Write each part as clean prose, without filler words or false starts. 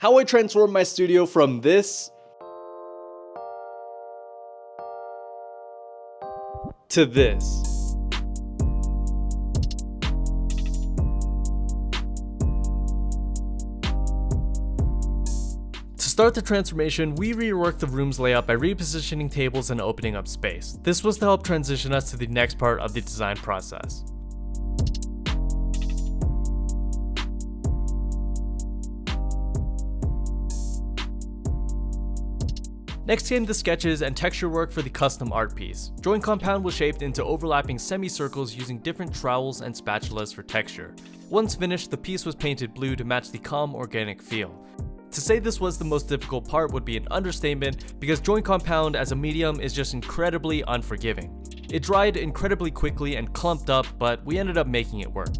how I transformed my studio from this to this. To start the transformation, we reworked the room's layout by repositioning tables and opening up space. This was to help transition us to the next part of the design process. Next came the sketches and texture work for the custom art piece. Joint compound was shaped into overlapping semicircles using different trowels and spatulas for texture. Once finished, the piece was painted blue to match the calm, organic feel. To say this was the most difficult part would be an understatement, because joint compound as a medium is just incredibly unforgiving. It dried incredibly quickly and clumped up, but we ended up making it work.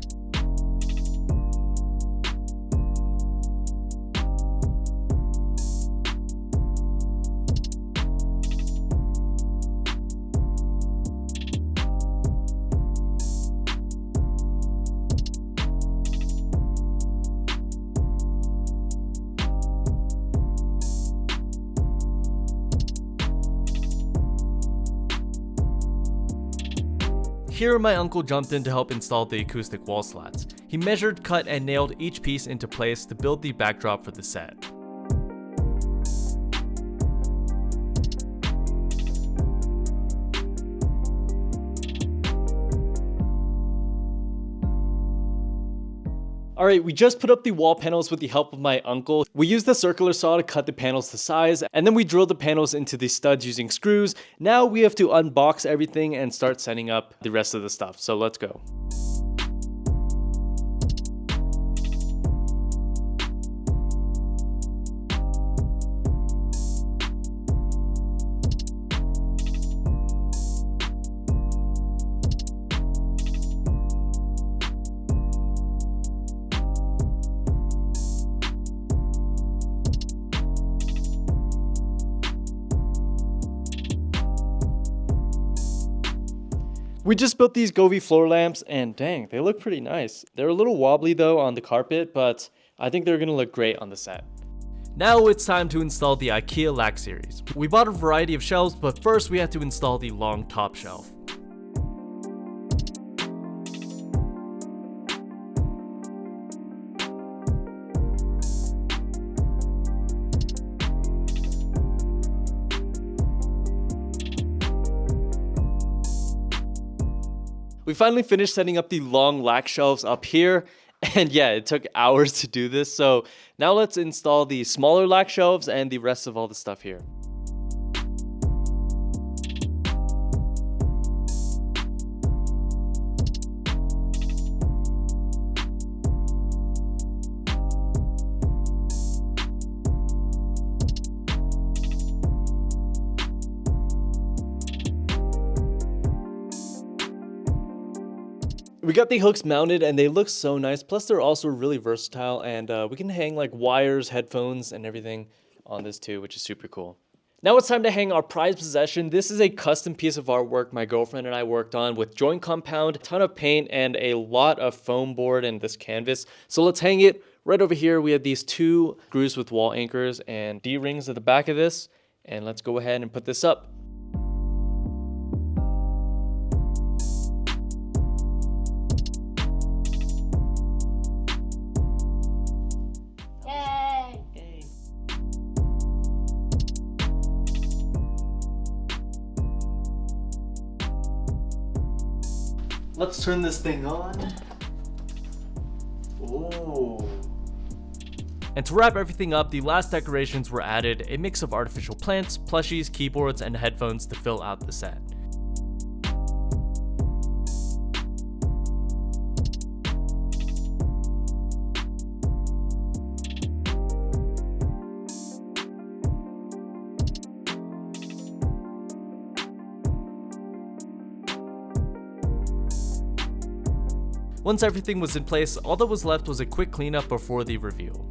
Here my uncle jumped in to help install the acoustic wall slats. He measured, cut, and nailed each piece into place to build the backdrop for the set. Alright, we just put up the wall panels with the help of my uncle. We used the circular saw to cut the panels to size, and then we drilled the panels into the studs using screws. Now we have to unbox everything and start setting up the rest of the stuff, so let's go. We just built these Govee floor lamps, and dang, they look pretty nice. They're a little wobbly though on the carpet, but I think they're gonna look great on the set. Now it's time to install the IKEA Lack series. We bought a variety of shelves, but first we had to install the long top shelf. We finally finished setting up the long lack shelves up here, and yeah, it took hours to do this. So now let's install the smaller lack shelves and the rest of all the stuff here. We got the hooks mounted and they look so nice. Plus they're also really versatile, and we can hang like wires, headphones, and everything on this too, which is super cool. Now it's time to hang our prized possession. This is a custom piece of artwork my girlfriend and I worked on with joint compound, a ton of paint, and a lot of foam board and this canvas. So let's hang it. Right over here we have these two screws with wall anchors and D-rings at the back of this. And let's go ahead and put this up. Let's turn this thing on. Ooh. And to wrap everything up, the last decorations were added, a mix of artificial plants, plushies, keyboards, and headphones to fill out the set. Once everything was in place, all that was left was a quick cleanup before the reveal.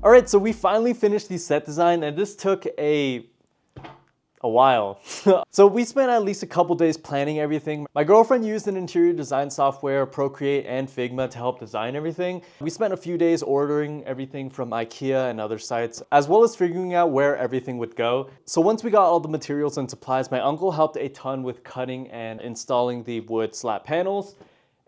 Alright, so we finally finished the set design, and this took a a while. So we spent at least a couple days planning everything. My girlfriend used an interior design software, Procreate and Figma, to help design everything. We spent a few days ordering everything from IKEA and other sites, as well as figuring out where everything would go. So once we got all the materials and supplies, my uncle helped a ton with cutting and installing the wood slat panels.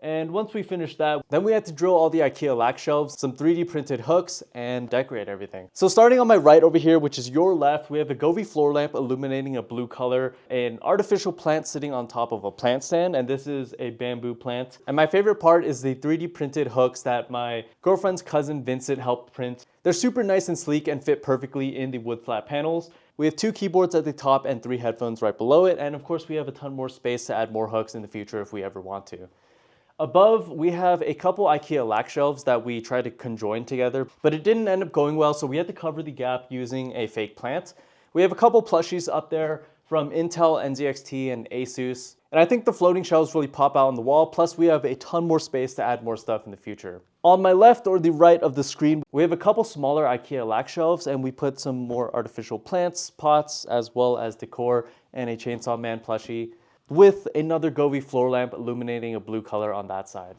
And once we finished that, then we had to drill all the IKEA lac shelves, some 3D printed hooks, and decorate everything. So starting on my right over here, which is your left, we have a Govee floor lamp illuminating a blue color, an artificial plant sitting on top of a plant stand, and this is a bamboo plant. And my favorite part is the 3D printed hooks that my girlfriend's cousin Vincent helped print. They're super nice and sleek and fit perfectly in the wood flat panels. We have 2 keyboards at the top and 3 headphones right below it, and of course we have a ton more space to add more hooks in the future if we ever want to. Above, we have a couple IKEA lac shelves that we tried to conjoin together, but it didn't end up going well, so we had to cover the gap using a fake plant. We have a couple plushies up there from Intel, NZXT, and Asus, and I think the floating shelves really pop out on the wall, plus we have a ton more space to add more stuff in the future. On my left or the right of the screen, we have a couple smaller IKEA lac shelves, and we put some more artificial plants, pots, as well as decor, and a Chainsaw Man plushie, with another Govee floor lamp illuminating a blue color on that side.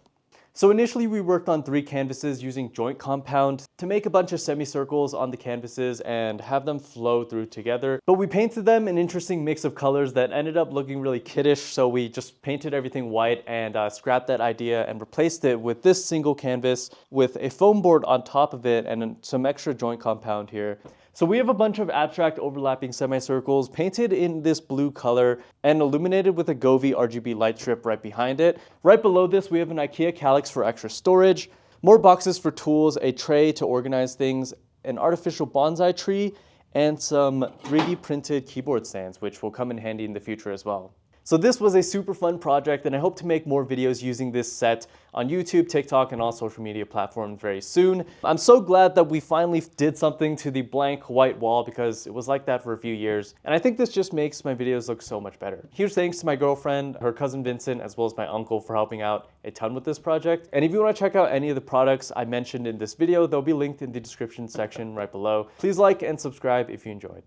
So initially we worked on 3 canvases using joint compound to make a bunch of semicircles on the canvases and have them flow through together. But we painted them an interesting mix of colors that ended up looking really kiddish, so we just painted everything white and scrapped that idea and replaced it with this single canvas with a foam board on top of it and some extra joint compound here. So we have a bunch of abstract overlapping semicircles painted in this blue color and illuminated with a Govee RGB light strip right behind it. Right below this, we have an IKEA calyx for extra storage, more boxes for tools, a tray to organize things, an artificial bonsai tree, and some 3D printed keyboard stands, which will come in handy in the future as well. So this was a super fun project, and I hope to make more videos using this set on YouTube, TikTok, and all social media platforms very soon. I'm so glad that we finally did something to the blank white wall because it was like that for a few years. And I think this just makes my videos look so much better. Huge thanks to my girlfriend, her cousin Vincent, as well as my uncle for helping out a ton with this project. And if you want to check out any of the products I mentioned in this video, they'll be linked in the description section right below. Please like and subscribe if you enjoyed.